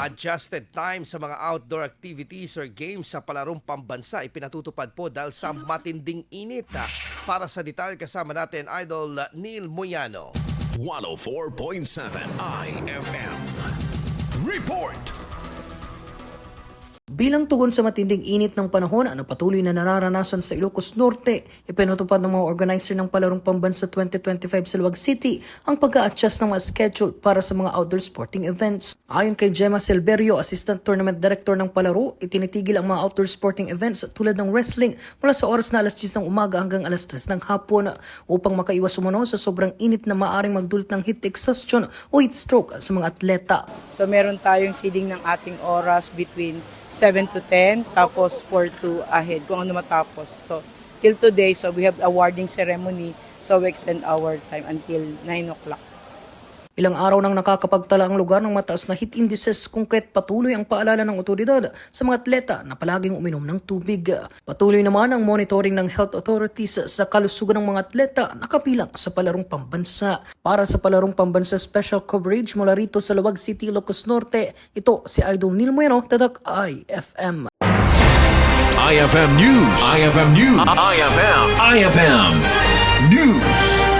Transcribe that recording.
Adjusted time sa mga outdoor activities or games sa palarong pambansa ipinatutupad po dahil sa matinding init. Para sa detalye kasama natin, Idol Neil Moyano. 104.7 IFM. Report! Bilang tugon sa matinding init ng panahon na patuloy na nararanasan sa Ilocos Norte, ipinatupad ng mga organizer ng Palarong Pambansa 2025 sa Luwag City ang pag-a-adjust ng mga schedule para sa mga outdoor sporting events. Ayon kay Gemma Silverio, Assistant Tournament Director ng Palaro, itinitigil ang mga outdoor sporting events tulad ng wrestling mula sa oras na alas 10 ng umaga hanggang alas 3 ng hapon upang makaiwas umano sa sobrang init na maaring magdulot ng heat exhaustion o heat stroke sa mga atleta. So meron tayong seeding ng ating oras between 7 to 10, tapos 4 to ahead, kung ano matapos. So, till today, so we have awarding ceremony, so we extend our time until 9 o'clock. Ilang araw nang nakakapagtala ang lugar ng mataas na heat indices kung kaya't patuloy ang paalala ng otoridad sa mga atleta na palaging uminom ng tubig. Patuloy naman ang monitoring ng health authorities sa kalusugan ng mga atleta na kabilang sa Palarong Pambansa. Para sa Palarong Pambansa Special Coverage mula rito sa Luwag City, Ilocos Norte, ito si Idol Neil Moyano, Tatak IFM. IFM News. IFM News. IFM News.